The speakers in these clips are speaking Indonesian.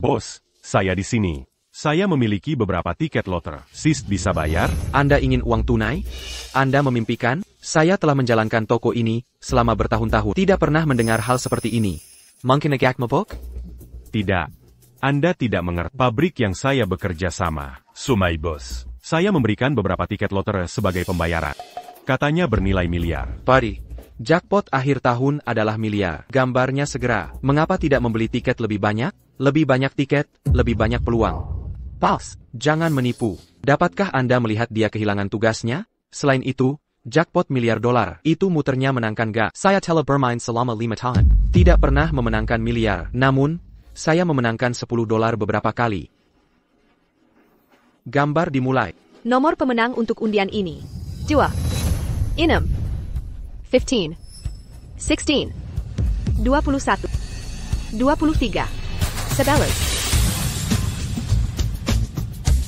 Bos, saya di sini. Saya memiliki beberapa tiket loter. Sis bisa bayar? Anda ingin uang tunai? Anda memimpikan? Saya telah menjalankan toko ini selama bertahun-tahun. Tidak pernah mendengar hal seperti ini. Mungkin agak mabuk? Tidak. Anda tidak mengerti. Pabrik yang saya bekerja sama. Sumai bos. Saya memberikan beberapa tiket loter sebagai pembayaran. Katanya bernilai miliar. Padi, jackpot akhir tahun adalah miliar. Gambarnya segera. Mengapa tidak membeli tiket lebih banyak? Lebih banyak tiket, lebih banyak peluang. Pals, jangan menipu. Dapatkah Anda melihat dia kehilangan tugasnya? Selain itu, jackpot miliar dolar, itu muternya menangkan gak. Saya telah bermain selama 5 tahun. Tidak pernah memenangkan miliar. Namun, saya memenangkan 10 dolar beberapa kali. Gambar dimulai. Nomor pemenang untuk undian ini. 2, 6, 15, 16, 21, 23, 11.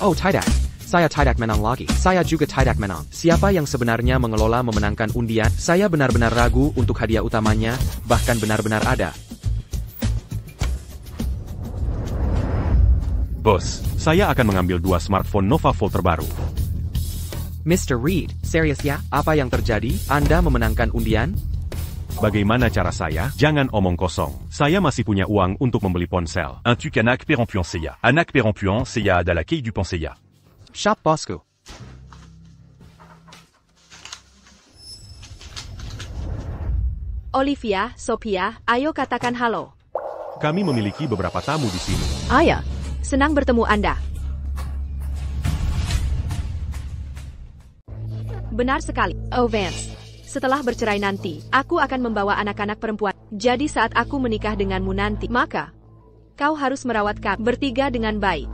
Oh tidak, saya tidak menang lagi. Saya juga tidak menang. Siapa yang sebenarnya mengelola memenangkan undian? Saya benar-benar ragu untuk hadiah utamanya, bahkan benar-benar ada. Bos, saya akan mengambil 2 smartphone Nova Fold terbaru. Mr. Reed, serius ya? Apa yang terjadi? Anda memenangkan undian? Bagaimana cara saya? Jangan omong kosong. Saya masih punya uang untuk membeli ponsel. Un tuc Anak Perrampuan Seiya. Anak Perrampuan Seiya da la quai du Penseiya. Shop bosku. Olivia, Sophia, ayo katakan halo. Kami memiliki beberapa tamu di sini. Ayah, senang bertemu Anda. Benar sekali. Oh Vance, setelah bercerai nanti, aku akan membawa anak-anak perempuan. Jadi saat aku menikah denganmu nanti, maka kau harus merawat kami bertiga dengan baik.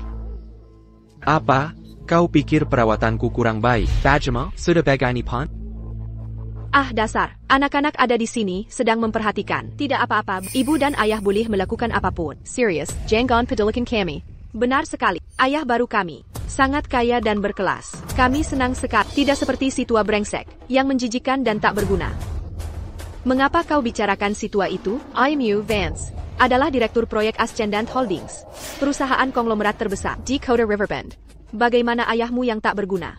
Apa? Kau pikir perawatanku kurang baik? Bajama, sudah begini pun? Ah dasar, anak-anak ada di sini, sedang memperhatikan. Tidak apa-apa, ibu dan ayah boleh melakukan apapun. Serius, jangan pedulikan kami. Benar sekali, ayah baru kami. Sangat kaya dan berkelas. Kami senang sekali, tidak seperti si tua brengsek, yang menjijikan dan tak berguna. Mengapa kau bicarakan si tua itu? IMU Vance adalah direktur proyek Ascendant Holdings, perusahaan konglomerat terbesar di Dakota Riverbend. Bagaimana ayahmu yang tak berguna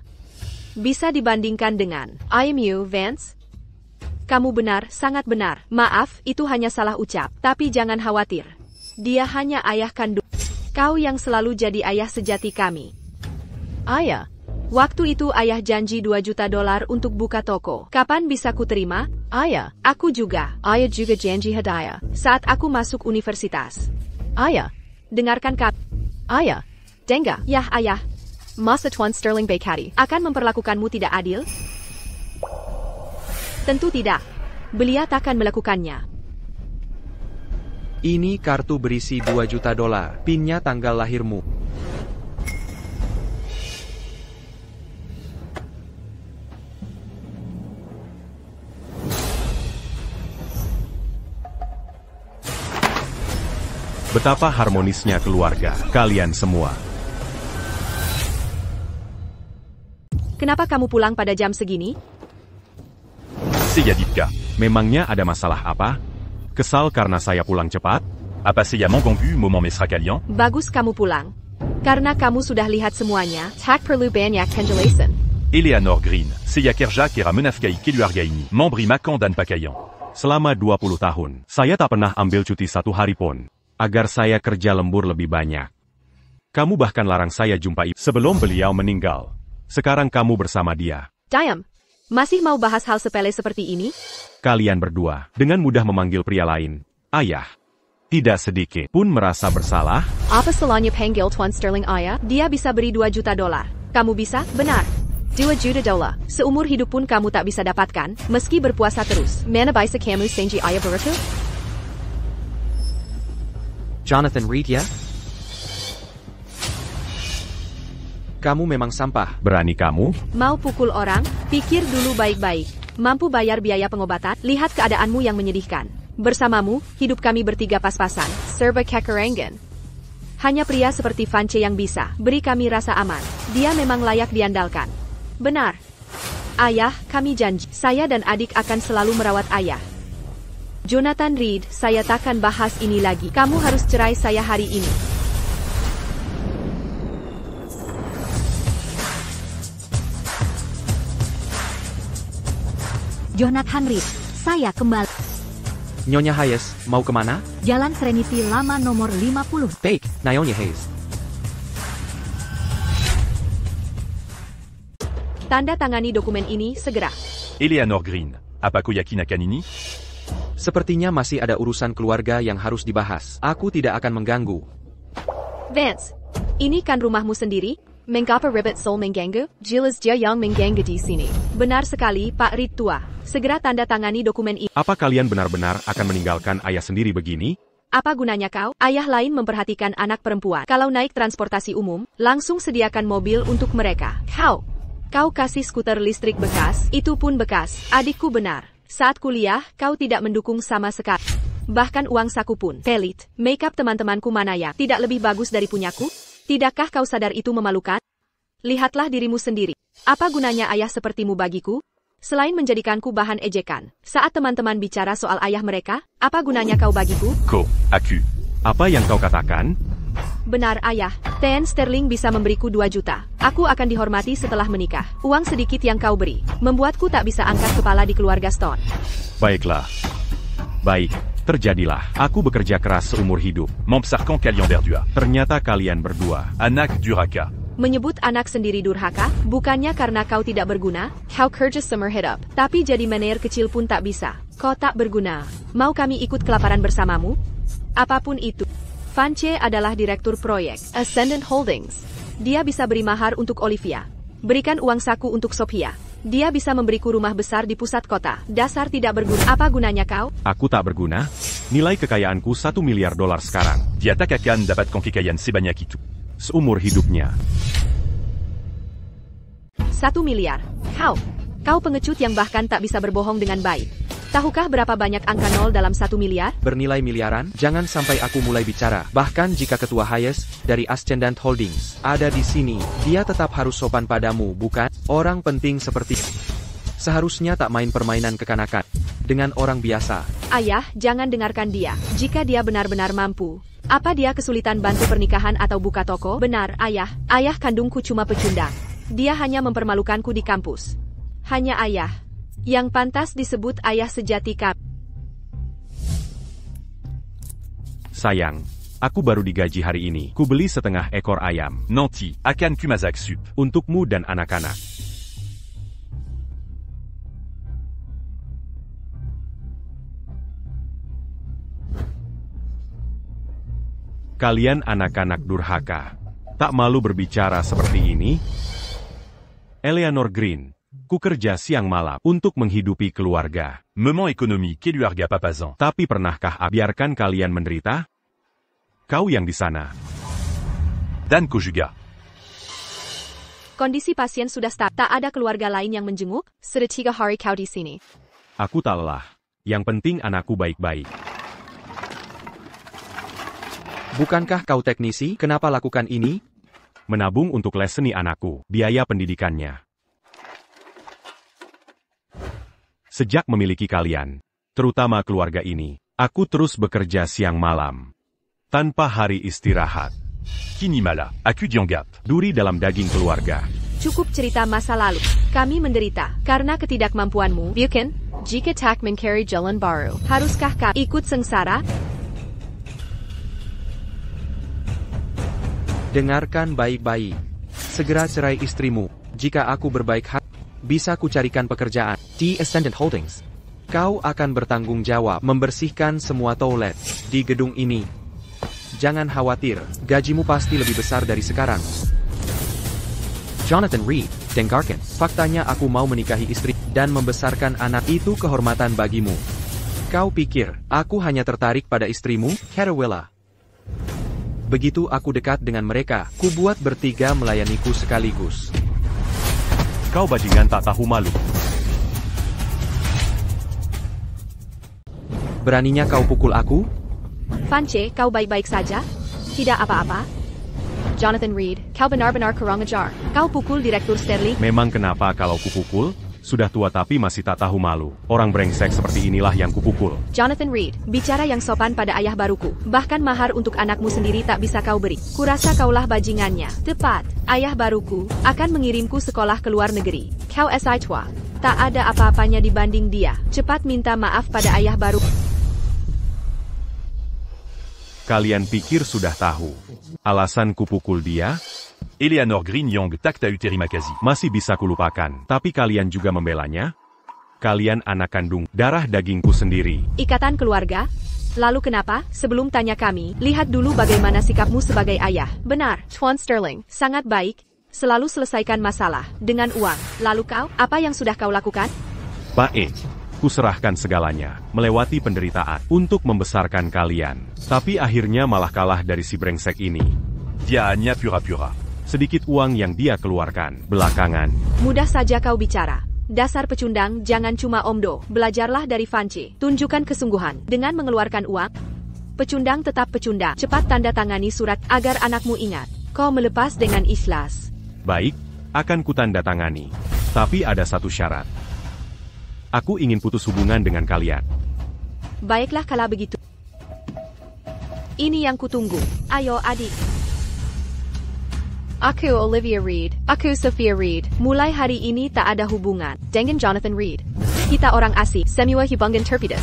bisa dibandingkan dengan IMU Vance? Kamu benar, sangat benar. Maaf, itu hanya salah ucap. Tapi jangan khawatir. Dia hanya ayah kandung. Kau yang selalu jadi ayah sejati kami. Ayah, waktu itu ayah janji 2 juta dolar untuk buka toko. Kapan bisa ku terima? Ayah, aku juga. Ayah juga janji hadiah saat aku masuk universitas. Ayah, dengarkan kami. Ayah, Denga. Yah ayah. Masa Tuan Sterling Bakati akan memperlakukanmu tidak adil? Tentu tidak. Beliau takkan melakukannya. Ini kartu berisi 2 juta dolar. Pinnya tanggal lahirmu. Betapa harmonisnya keluarga kalian semua. Kenapa kamu pulang pada jam segini? Seiya Dipka. Memangnya ada masalah apa? Kesal karena saya pulang cepat? Apa Seiya Manggambu moment mesra kalian? Bagus kamu pulang. Karena kamu sudah lihat semuanya, tak perlu banyak penjelasan. Eleanor Green. Seiya Kerja Kera Menafkai Keluargaini. Memberi makan dan pakaian. Selama 20 tahun, saya tak pernah ambil cuti 1 hari pun. Agar saya kerja lembur lebih banyak. Kamu bahkan larang saya jumpai sebelum beliau meninggal. Sekarang kamu bersama dia. Diam. Masih mau bahas hal sepele seperti ini? Kalian berdua dengan mudah memanggil pria lain ayah. Tidak sedikit pun merasa bersalah. Apa salahnya panggil Tuan Sterling ayah? Dia bisa beri 2 juta dolar. Kamu bisa? Benar. 2 juta dolar. Seumur hidup pun kamu tak bisa dapatkan, meski berpuasa terus. Mana bisa kamu senji ayah beratu? Jonathan Reed ya? Kamu memang sampah. Berani kamu? Mau pukul orang? Pikir dulu baik-baik. Mampu bayar biaya pengobatan? Lihat keadaanmu yang menyedihkan. Bersamamu, hidup kami bertiga pas-pasan. Serba kekarangan. Hanya pria seperti Vance yang bisa beri kami rasa aman. Dia memang layak diandalkan. Benar. Ayah, kami janji. Saya dan adik akan selalu merawat ayah. Jonathan Reed, saya takkan bahas ini lagi. Kamu harus cerai saya hari ini. Jonathan Reed, saya kembali. Nyonya Hayes, mau kemana? Jalan Serenity Lama nomor 50. Baik, Nyonya Hayes. Tanda tangani dokumen ini segera. Eleanor Green, apa kau yakin akan ini? Sepertinya masih ada urusan keluarga yang harus dibahas. Aku tidak akan mengganggu. Vance, ini kan rumahmu sendiri? Mengapa Ribbit Soul mengganggu? Jelas dia yang mengganggu di sini. Benar sekali, Pak Reed tua. Segera tanda tangani dokumen ini. Apa kalian benar-benar akan meninggalkan ayah sendiri begini? Apa gunanya kau? Ayah lain memperhatikan anak perempuan. Kalau naik transportasi umum, langsung sediakan mobil untuk mereka. Kau kasih skuter listrik bekas, itu pun bekas. Adikku benar. Saat kuliah, kau tidak mendukung sama sekali. Bahkan uang saku pun. Pelit, makeup teman-temanku mana ya? Tidak lebih bagus dari punyaku? Tidakkah kau sadar itu memalukan? Lihatlah dirimu sendiri. Apa gunanya ayah sepertimu bagiku? Selain menjadikanku bahan ejekan, saat teman-teman bicara soal ayah mereka, apa gunanya kau bagiku? Ko, aku. Apa yang kau katakan? Benar ayah, Ten Sterling bisa memberiku 2 juta. Aku akan dihormati setelah menikah. Uang sedikit yang kau beri, membuatku tak bisa angkat kepala di keluarga Stone. Baiklah. Baik, terjadilah. Aku bekerja keras seumur hidup. Mampsarkan kalian berdua. Ternyata kalian berdua. Anak durhaka. Menyebut anak sendiri durhaka, bukannya karena kau tidak berguna, kau kerja summer hidup. Tapi jadi manajer kecil pun tak bisa. Kau tak berguna. Mau kami ikut kelaparan bersamamu? Apapun itu. Vance adalah direktur proyek Ascendant Holdings. Dia bisa beri mahar untuk Olivia. Berikan uang saku untuk Sophia. Dia bisa memberiku rumah besar di pusat kota. Dasar tidak berguna. Apa gunanya kau? Aku tak berguna? Nilai kekayaanku $1 miliar sekarang. Dia tak akan dapatkan kekayaan sebanyak itu. Seumur hidupnya. 1 miliar. Kau pengecut yang bahkan tak bisa berbohong dengan baik. Tahukah berapa banyak angka 0 dalam 1 miliar? Bernilai miliaran? Jangan sampai aku mulai bicara. Bahkan jika Ketua Hayes dari Ascendant Holdings ada di sini, dia tetap harus sopan padamu, bukan? Orang penting seperti seharusnya tak main permainan kekanakan dengan orang biasa. Ayah, jangan dengarkan dia. Jika dia benar-benar mampu. Apa dia kesulitan bantu pernikahan atau buka toko? Benar, ayah. Ayah kandungku cuma pecundang. Dia hanya mempermalukanku di kampus. Hanya ayah yang pantas disebut ayah sejati kami. Sayang, aku baru digaji hari ini. Ku beli setengah ekor ayam. Nanti, akan ku masak sup. Untukmu dan anak-anak. Kalian anak-anak durhaka. Tak malu berbicara seperti ini? Eleanor Green. Ku kerja siang malam untuk menghidupi keluarga. Moment économique keluarga papazan. Tapi pernahkah biarkan kalian menderita? Kau yang di sana. Dan ko juga. Kondisi pasien sudah stabil. Tak ada keluarga lain yang menjenguk. Sudah 3 hari kau di sini. Aku tak lelah. Yang penting anakku baik-baik. Bukankah kau teknisi? Kenapa lakukan ini? Menabung untuk les seni anakku, biaya pendidikannya. Sejak memiliki kalian, terutama keluarga ini, aku terus bekerja siang malam. Tanpa hari istirahat. Kini malah, aku dianggap Duri dalam daging keluarga. Cukup cerita masa lalu. Kami menderita karena ketidakmampuanmu. Bukan? Jika tak mencari jalan baru, haruskah kau ikut sengsara? Dengarkan baik-baik. Segera cerai istrimu. Jika aku berbaik hati, bisa ku carikan pekerjaan di Ascendant Holdings. Kau akan bertanggung jawab membersihkan semua toilet di gedung ini. Jangan khawatir, gajimu pasti lebih besar dari sekarang. Jonathan Reed, dengarkan. Faktanya aku mau menikahi istri dan membesarkan anak itu kehormatan bagimu. Kau pikir, aku hanya tertarik pada istrimu, Carawilla? Begitu aku dekat dengan mereka, ku buat bertiga melayaniku sekaligus. Kau bajingan tak tahu malu. Beraninya kau pukul aku? Vance, kau baik-baik saja? Tidak apa-apa? Jonathan Reed, kau benar-benar kurang ajar. Kau pukul Direktur Sterling? Memang kenapa kalau kupukul? Sudah tua tapi masih tak tahu malu. Orang brengsek seperti inilah yang kupukul. Jonathan Reed, bicara yang sopan pada ayah baruku. Bahkan mahar untuk anakmu sendiri tak bisa kau beri. Kurasa kaulah bajingannya. Tepat, ayah baruku akan mengirimku sekolah ke luar negeri. Kau SI tua. Tak ada apa-apanya dibanding dia. Cepat minta maaf pada ayah baru. Kalian pikir sudah tahu alasan kupukul dia? Eleanor Green Young Takta Uteri Makazi. Masih bisa kulupakan, tapi kalian juga membelanya? Kalian anak kandung darah dagingku sendiri. Ikatan keluarga? Lalu kenapa? Sebelum tanya kami, lihat dulu bagaimana sikapmu sebagai ayah. Benar, Tuan Sterling. Sangat baik. Selalu selesaikan masalah dengan uang. Lalu kau, apa yang sudah kau lakukan? Baik, kuserahkan segalanya, melewati penderitaan, untuk membesarkan kalian. Tapi akhirnya malah kalah dari si brengsek ini. Dia hanya pura-pura. Sedikit uang yang dia keluarkan belakangan. Mudah saja kau bicara. Dasar pecundang, jangan cuma omdo. Belajarlah dari Fanci. Tunjukkan kesungguhan. Dengan mengeluarkan uang, pecundang tetap pecundang. Cepat tanda tangani surat agar anakmu ingat. Kau melepas dengan ikhlas. Baik, akan kutandatangani. Tapi ada satu syarat. Aku ingin putus hubungan dengan kalian. Baiklah kalau begitu. Ini yang kutunggu. Ayo adik. Aku Olivia Reed. Aku Sophia Reed. Mulai hari ini tak ada hubungan dengan Jonathan Reed. Kita orang asing. Semua hubungan terputus.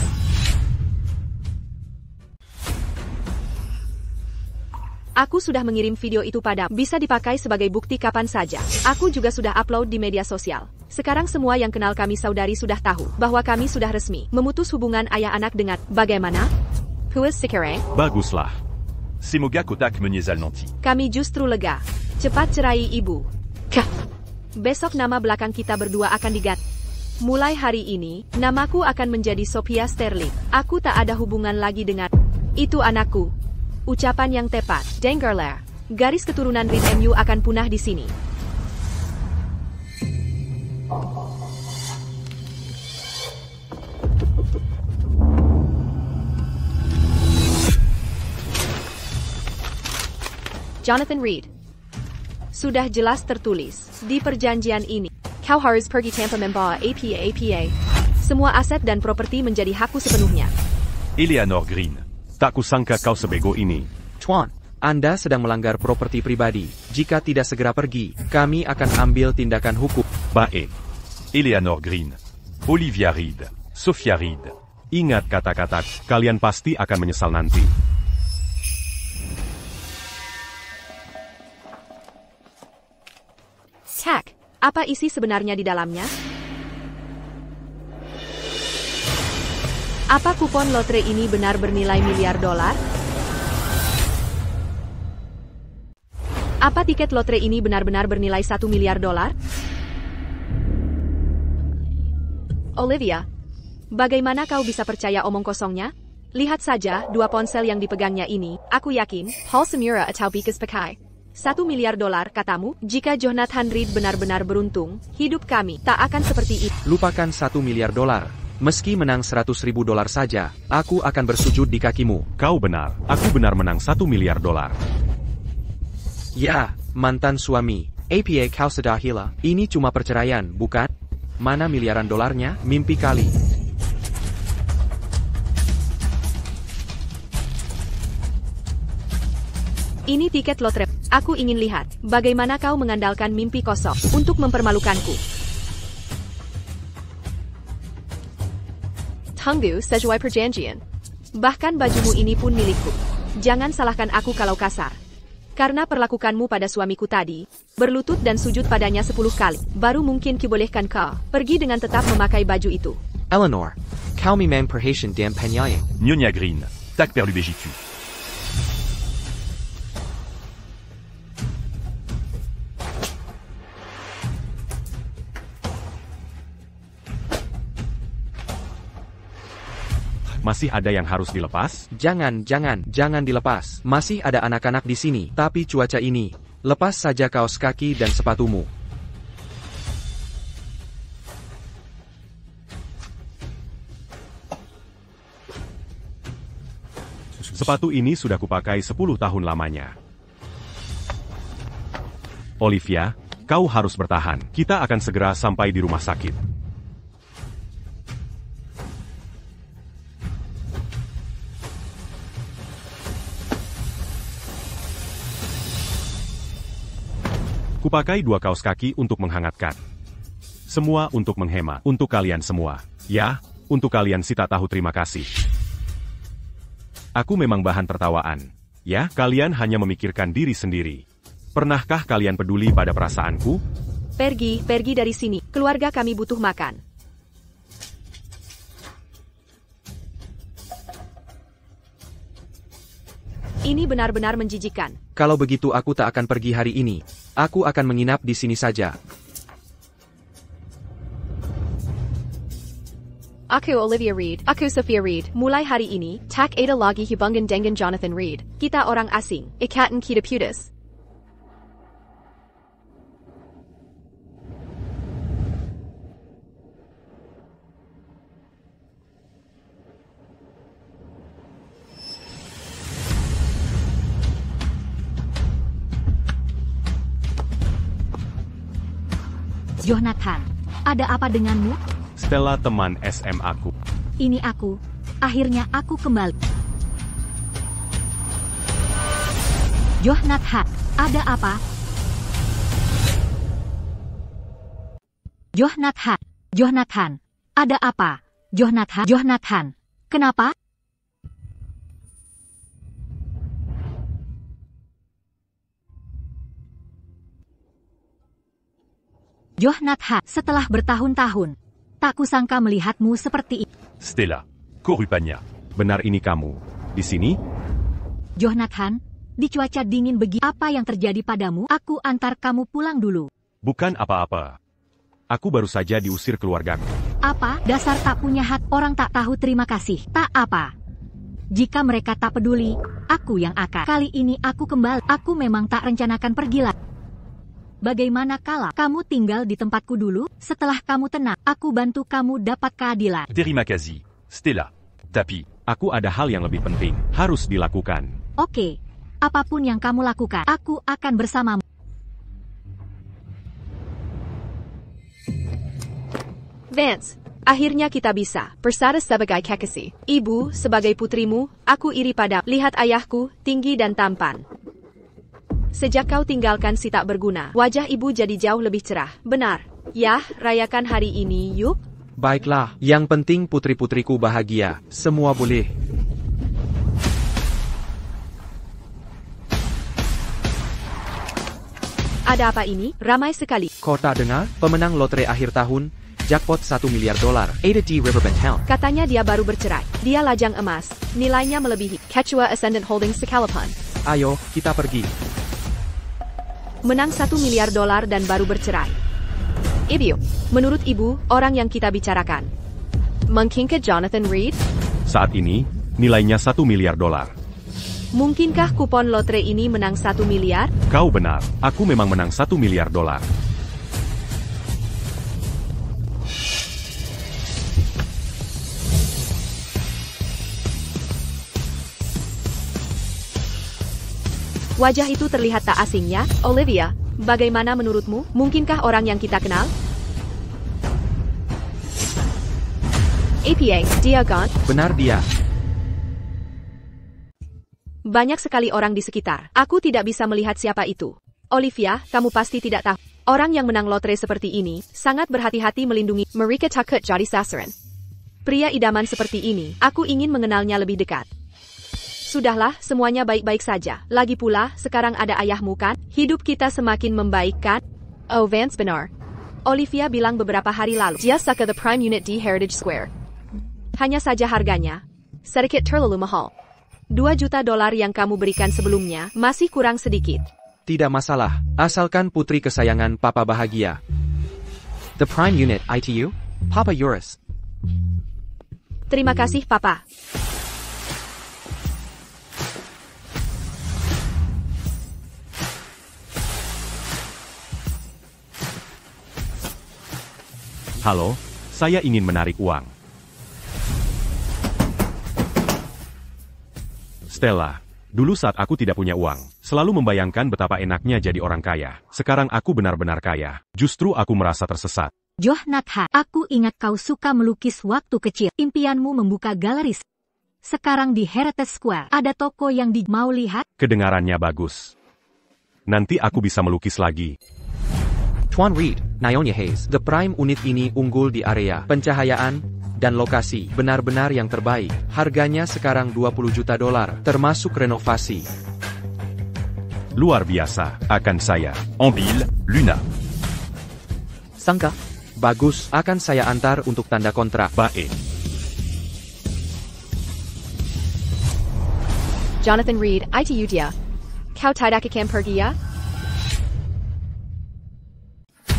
Aku sudah mengirim video itu padamu. Bisa dipakai sebagai bukti kapan saja. Aku juga sudah upload di media sosial. Sekarang semua yang kenal kami saudari sudah tahu bahwa kami sudah resmi memutus hubungan ayah anak dengan bagaimana? Who is sekarang? Baguslah. Semoga kotak menyesal nanti. Kami justru lega. Cepat cerai ibu. Kah. Besok nama belakang kita berdua akan diganti. Mulai hari ini, namaku akan menjadi Sophia Sterling. Aku tak ada hubungan lagi dengan itu anakku. Ucapan yang tepat. Dengarlah. Garis keturunan Reed MU akan punah di sini. Jonathan Reed. Sudah jelas tertulis di perjanjian ini. Kau harus pergi tanpa membawa APA. Semua aset dan properti menjadi hakku sepenuhnya. Eleanor Green. Tak kusangka kau sebego ini. Tuan, Anda sedang melanggar properti pribadi. Jika tidak segera pergi, kami akan ambil tindakan hukum. Baik. Eleanor Green. Olivia Reed. Sophia Reed. Ingat kata-kata, kalian pasti akan menyesal nanti. Cek, apa isi sebenarnya di dalamnya? Apa kupon lotre ini benar bernilai miliar dolar? Apa tiket lotre ini benar-benar bernilai 1 miliar dolar? Olivia, bagaimana kau bisa percaya omong kosongnya? Lihat saja, 2 ponsel yang dipegangnya ini, aku yakin, Hall Semura atau Bikas pakai. 1 miliar dolar, katamu, jika Jonathan Reed benar-benar beruntung, hidup kami tak akan seperti itu. Lupakan 1 miliar dolar. Meski menang 100.000 dolar saja, aku akan bersujud di kakimu. Kau benar, aku benar menang 1 miliar dolar. Ya, mantan suami. APA kau sudah hilang. Ini cuma perceraian, bukan? Mana miliaran dolarnya? Mimpi kali. Ini tiket lotre. Aku ingin lihat, bagaimana kau mengandalkan mimpi kosong untuk mempermalukanku. Tunggu sesuai perjanjian. Bahkan bajumu ini pun milikku. Jangan salahkan aku kalau kasar. Karena perlakukanmu pada suamiku tadi, berlutut dan sujud padanya 10 kali, baru mungkin kubolehkan kau pergi dengan tetap memakai baju itu. Eleanor, kau memang perhatian dan penyayang. Nyonya Green. Tak perlu begitu. Masih ada yang harus dilepas? Jangan dilepas. Masih ada anak-anak di sini. Tapi cuaca ini, lepas saja kaos kaki dan sepatumu. Sepatu ini sudah kupakai 10 tahun lamanya. Olivia, kau harus bertahan. Kita akan segera sampai di rumah sakit. Kupakai 2 kaos kaki untuk menghangatkan. Semua untuk menghemat. Untuk kalian semua. Ya, untuk kalian si tak tahu terima kasih. Aku memang bahan tertawaan. Ya, kalian hanya memikirkan diri sendiri. Pernahkah kalian peduli pada perasaanku? Pergi dari sini. Keluarga kami butuh makan. Ini benar-benar menjijikkan. Kalau begitu aku tak akan pergi hari ini. Aku akan menginap di sini saja. Aku Olivia Reed. Aku Sophia Reed. Mulai hari ini, tak ada lagi hubungan dengan Jonathan Reed. Kita orang asing. Ikatan kita putus. Jonathan, ada apa denganmu? Stella teman SM aku. Ini aku. Akhirnya aku kembali. Jonathan, ada apa? Jonathan, ada apa? Jonathan, kenapa? Jonathan, setelah bertahun-tahun, tak kusangka melihatmu seperti ini. Stella. Korupania. Benar ini kamu. Di sini? Jonathan, di cuaca dingin begini, apa yang terjadi padamu? Aku antar kamu pulang dulu. Bukan apa-apa. Aku baru saja diusir keluargaku. Apa? Dasar tak punya hati, orang tak tahu terima kasih. Tak apa. Jika mereka tak peduli, aku yang akan. Kali ini aku kembali. Aku memang tak rencanakan pergi lagi. Bagaimana kalau kamu tinggal di tempatku dulu? Setelah kamu tenang, aku bantu kamu dapat keadilan. Terima kasih. Stella. Tapi. Aku ada hal yang lebih penting. Harus dilakukan. Oke. Apapun yang kamu lakukan, aku akan bersamamu. Vance, akhirnya kita bisa bersatu sebagai kekasih. Ibu, sebagai putrimu, aku iri pada. Lihat ayahku, tinggi dan tampan. Sejak kau tinggalkan si tak berguna, wajah ibu jadi jauh lebih cerah. Benar. Ya, rayakan hari ini, yuk. Baiklah, yang penting putri-putriku bahagia. Semua boleh. Ada apa ini? Ramai sekali. Kau tak dengar? Pemenang lotre akhir tahun, jackpot $1 miliar. Ada di Riverbend Town. Katanya dia baru bercerai. Dia lajang emas. Nilainya melebihi. Quechua Ascendant Holdings Sekalapan. Ayo, kita pergi. Menang $1 miliar dan baru bercerai. Ibu, menurut ibu, orang yang kita bicarakan, mungkin ke Jonathan Reed? Saat ini, nilainya $1 miliar. Mungkinkah kupon lotre ini menang $1 miliar? Kau benar, aku memang menang $1 miliar. Wajah itu terlihat tak asing ya, Olivia. Bagaimana menurutmu? Mungkinkah orang yang kita kenal? APA, dia kan? Benar dia. Banyak sekali orang di sekitar. Aku tidak bisa melihat siapa itu. Olivia, kamu pasti tidak tahu. Orang yang menang lotre seperti ini, sangat berhati-hati melindungi. Mereka takut jadi sasaran. Pria idaman seperti ini, aku ingin mengenalnya lebih dekat. Sudahlah, semuanya baik-baik saja. Lagi pula, sekarang ada ayahmu kan? Hidup kita semakin membaik kan? Oh Vance benar. Olivia bilang beberapa hari lalu, dia suka The Prime Unit di Heritage Square. Hanya saja harganya sedikit terlalu mahal. $2 juta yang kamu berikan sebelumnya, masih kurang sedikit. Tidak masalah, asalkan putri kesayangan Papa bahagia. The Prime Unit, ITU? Papa yours. Terima kasih, Papa. Halo, saya ingin menarik uang. Stella, dulu saat aku tidak punya uang, selalu membayangkan betapa enaknya jadi orang kaya. Sekarang aku benar-benar kaya. Justru aku merasa tersesat. Jonathan, aku ingat kau suka melukis waktu kecil. Impianmu membuka galeri. Sekarang di Heritage Square, ada toko yang mau lihat? Kedengarannya bagus. Nanti aku bisa melukis lagi. Tuan Reed, Nyonya Hayes. The Prime unit ini unggul di area pencahayaan dan lokasi. Benar-benar yang terbaik. Harganya sekarang $20 juta, termasuk renovasi. Luar biasa, akan saya. Ambil, Luna. Sangka? Bagus, akan saya antar untuk tanda kontrak. Baik. Jonathan Reed, ITU dia. Kau tidak akan pergi ya?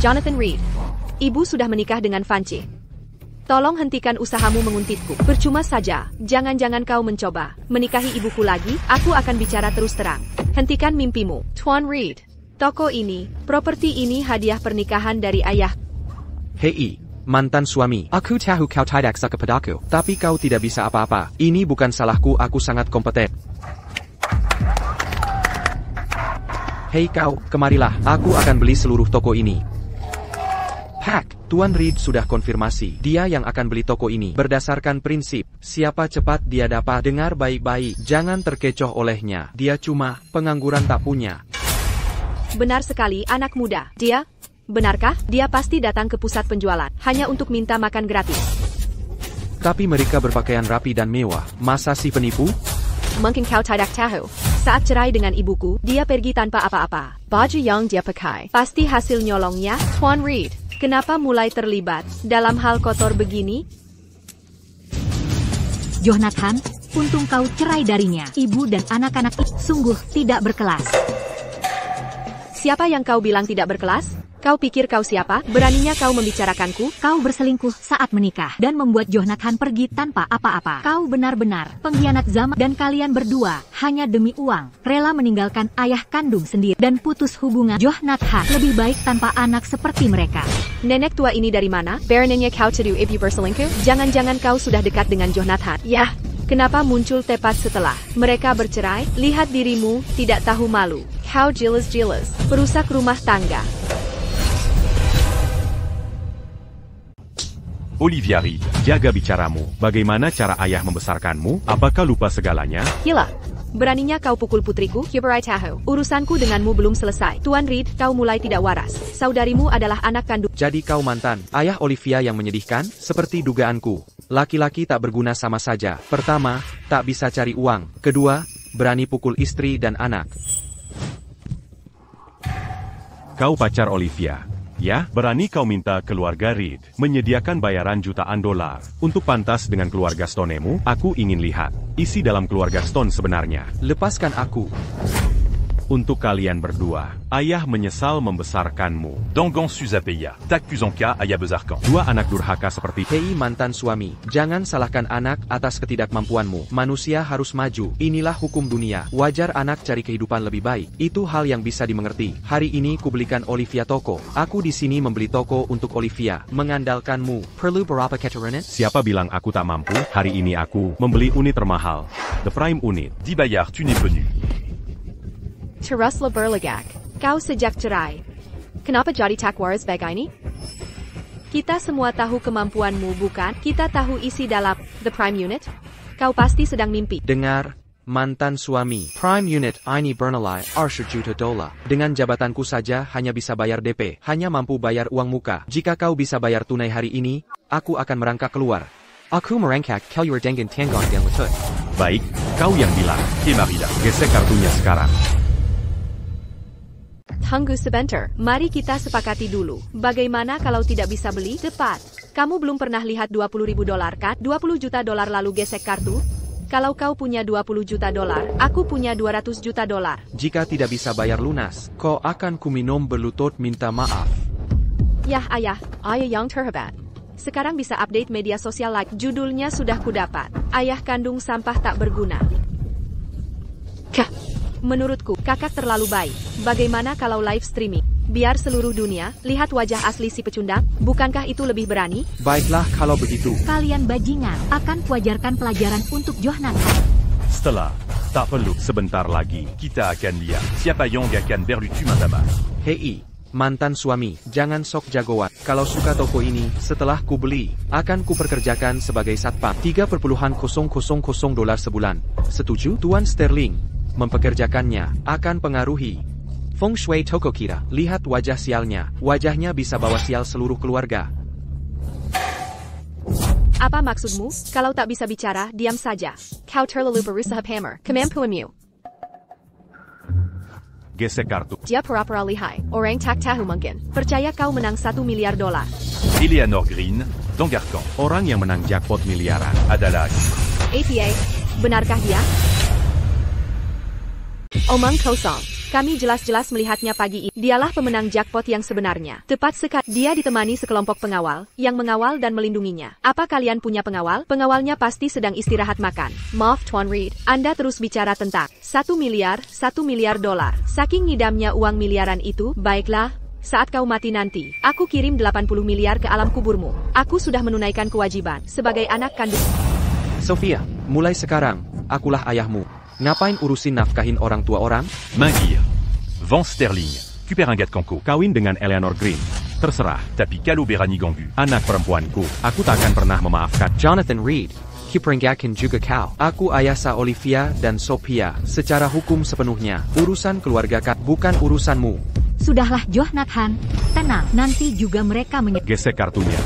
Jonathan Reed, ibu sudah menikah dengan Fanci. Tolong hentikan usahamu menguntitku. Percuma saja, jangan-jangan kau mencoba menikahi ibuku lagi, aku akan bicara terus terang. Hentikan mimpimu, Tuan Reed. Toko ini, properti ini hadiah pernikahan dari ayah. Hei, mantan suami. Aku tahu kau tidak suka padaku, tapi kau tidak bisa apa-apa. Ini bukan salahku, aku sangat kompeten. Hei kau, kemarilah, aku akan beli seluruh toko ini. Hack, Tuan Reed sudah konfirmasi, dia yang akan beli toko ini. Berdasarkan prinsip, siapa cepat dia dapat. Dengar baik-baik, jangan terkecoh olehnya. Dia cuma pengangguran tak punya. Benar sekali, anak muda. Dia? Benarkah? Dia pasti datang ke pusat penjualan, hanya untuk minta makan gratis. Tapi mereka berpakaian rapi dan mewah. Masa si penipu? Mungkin kau tidak tahu. Saat cerai dengan ibuku, dia pergi tanpa apa-apa. Baju yang dia pakai pasti hasil nyolongnya. Tuan Reed, kenapa mulai terlibat dalam hal kotor begini? Jonathan, untung kau cerai darinya. Ibu dan anak-anak itu sungguh tidak berkelas. Siapa yang kau bilang tidak berkelas? Kau pikir kau siapa? Beraninya kau membicarakanku? Kau berselingkuh saat menikah dan membuat Jonathan pergi tanpa apa-apa. Kau benar-benar pengkhianat zaman dan kalian berdua hanya demi uang rela meninggalkan ayah kandung sendiri dan putus hubungan. Jonathan lebih baik tanpa anak seperti mereka. Nenek tua ini dari mana? Beraninya kau tuduh ibu berselingkuh? Jangan-jangan kau sudah dekat dengan Jonathan? Yah, kenapa muncul tepat setelah mereka bercerai? Lihat dirimu, tidak tahu malu. Kau jelas-jelas perusak rumah tangga. Olivia Reed. Jaga bicaramu. Bagaimana cara ayah membesarkanmu? Apakah lupa segalanya? Gila. Beraninya kau pukul putriku? Hiberai tahu. Urusanku denganmu belum selesai. Tuan Reed, kau mulai tidak waras. Saudarimu adalah anak kandung. Jadi kau mantan ayah Olivia yang menyedihkan? Seperti dugaanku. Laki-laki tak berguna sama saja. Pertama, tak bisa cari uang. Kedua, berani pukul istri dan anak. Kau pacar Olivia. Ya, berani kau minta keluarga Reed menyediakan bayaran jutaan dolar untuk pantas dengan keluarga Stonemu? Aku ingin lihat isi dalam keluarga Stone sebenarnya. Lepaskan aku. Untuk kalian berdua, ayah menyesal membesarkanmu. Dangan Suzapeya. Takuzanka Aya Bezarkan. Dua anak durhaka seperti... Hei mantan suami, jangan salahkan anak atas ketidakmampuanmu. Manusia harus maju. Inilah hukum dunia. Wajar anak cari kehidupan lebih baik. Itu hal yang bisa dimengerti. Hari ini kubelikan Olivia toko. Aku di sini membeli toko untuk Olivia. Mengandalkanmu. Perlu berapa keturunan? Siapa bilang aku tak mampu? Hari ini aku membeli unit termahal. The Prime Unit. Dibayar, tu n'es venu. Teruslah berlegak. Kau sejak cerai. Kenapa jadi takwaras begini? Kita semua tahu kemampuanmu, bukan? Kita tahu isi dalam The Prime Unit. Kau pasti sedang mimpi. Dengar, mantan suami. Prime Unit ini bernilai $10 juta. Dengan jabatanku saja hanya bisa bayar DP. Hanya mampu bayar uang muka. Jika kau bisa bayar tunai hari ini, aku akan merangkak keluar. Aku merangkak keluar dengan tanggung dan letut. Baik, kau yang bilang. Kemarila. Gesek kartunya sekarang. Tunggu sebentar, mari kita sepakati dulu. Bagaimana kalau tidak bisa beli? Tepat. Kamu belum pernah lihat $20.000 kan? $20 juta lalu gesek kartu? Kalau kau punya $20 juta, aku punya $200 juta. Jika tidak bisa bayar lunas, kau akan kuminum berlutut minta maaf. Yah ayah yang terhebat. Sekarang bisa update media sosial like. Judulnya sudah kudapat. Ayah kandung sampah tak berguna. Menurutku, kakak terlalu baik. Bagaimana kalau live streaming? Biar seluruh dunia lihat wajah asli si pecundang. Bukankah itu lebih berani? Baiklah kalau begitu. Kalian bajingan, akan kuajarkan pelajaran untuk Jonathan. Setelah, tak perlu sebentar lagi. Kita akan lihat siapa yang akan berlucu mantama. Hei, mantan suami, jangan sok jagoan. Kalau suka toko ini, setelah ku beli, akan ku perkerjakan sebagai satpam. $3,000 sebulan. Setuju? Tuan Sterling mempekerjakannya akan pengaruhi Feng Shui toko kita, lihat wajah sialnya. Wajahnya bisa bawa sial seluruh keluarga. Apa maksudmu? Kalau tak bisa bicara, diam saja. Kau terlalu berusaha pamer kemampuanmu. Gesek kartu. Dia pura-pura lihai. Orang tak tahu mungkin. Percaya kau menang $1 miliar. Eleanor Green, d'Angarcan. Orang yang menang jackpot miliaran. Adalag. APA, benarkah dia? Omong kosong. Kami jelas-jelas melihatnya pagi ini. Dialah pemenang jackpot yang sebenarnya. Tepat sekali. Dia ditemani sekelompok pengawal, yang mengawal dan melindunginya. Apa kalian punya pengawal? Pengawalnya pasti sedang istirahat makan. Maaf Tuan Reed, Anda terus bicara tentang $1 miliar. Saking ngidamnya uang miliaran itu, baiklah. Saat kau mati nanti, aku kirim 80 miliar ke alam kuburmu. Aku sudah menunaikan kewajiban sebagai anak kandung. Sophia, mulai sekarang, akulah ayahmu. Ngapain urusin nafkahin orang tua orang? Mingir. Van Sterling. Cuperangat Kanko. Kawin dengan Eleanor Green. Terserah. Tapi Kalo Berani Gangu. Anak perempuanku. Aku takkan pernah memaafkan. Jonathan Reed. Kiprengakin juga kau. Aku ayah Sa Olivia dan Sophia. Secara hukum sepenuhnya. Urusan keluarga kau, bukan urusanmu. Sudahlah Jonathan, tenang, nanti juga mereka Gesek kartunya.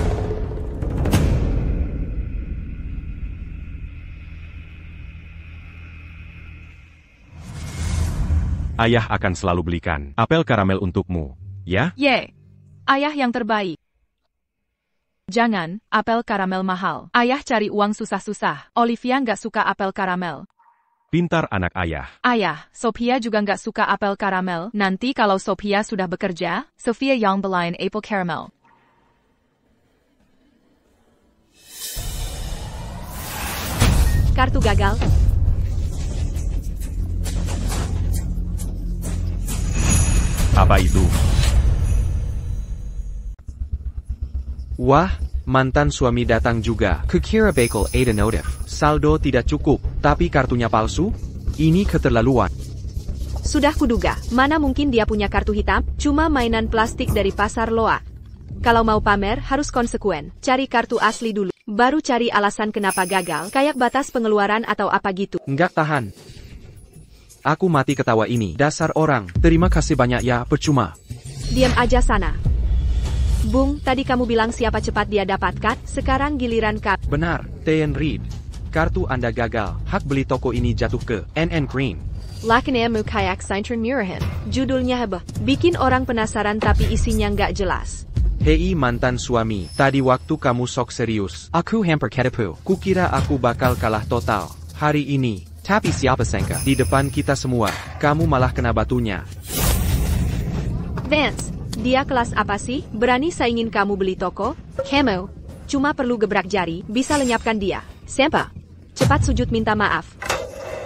Ayah akan selalu belikan apel karamel untukmu, ya? Ye. Ayah yang terbaik. Jangan, apel karamel mahal. Ayah cari uang susah-susah. Olivia nggak suka apel karamel. Pintar anak ayah. Ayah, Sophia juga nggak suka apel karamel. Nanti kalau Sophia sudah bekerja, Sophia yang belain apel karamel. Kartu gagal. Apa itu? Wah, mantan suami datang juga. Kukira bakal ada notif. Saldo tidak cukup, tapi kartunya palsu? Ini keterlaluan. Sudah kuduga, mana mungkin dia punya kartu hitam? Cuma mainan plastik dari pasar loa. Kalau mau pamer, harus konsekuen. Cari kartu asli dulu, baru cari alasan kenapa gagal, kayak batas pengeluaran atau apa gitu. Nggak tahan. Aku mati ketawa ini. Dasar orang. Terima kasih banyak ya, percuma. Diam aja sana. Bung, tadi kamu bilang siapa cepat dia dapatkan, sekarang giliran kap. Benar, Tian Reed. Kartu Anda gagal. Hak beli toko ini jatuh ke NN Green. Lakanemu kayak Saintron Murahan. Judulnya hebah. Bikin orang penasaran tapi isinya nggak jelas. Hei mantan suami, tadi waktu kamu sok serius, aku hampir ketipu. Kukira aku bakal kalah total. Hari ini, tapi siapa sangka, di depan kita semua, kamu malah kena batunya. Vance, dia kelas apa sih? Berani saingin kamu beli toko? Kamu, cuma perlu gebrak jari, bisa lenyapkan dia. Sampai. Cepat sujud minta maaf.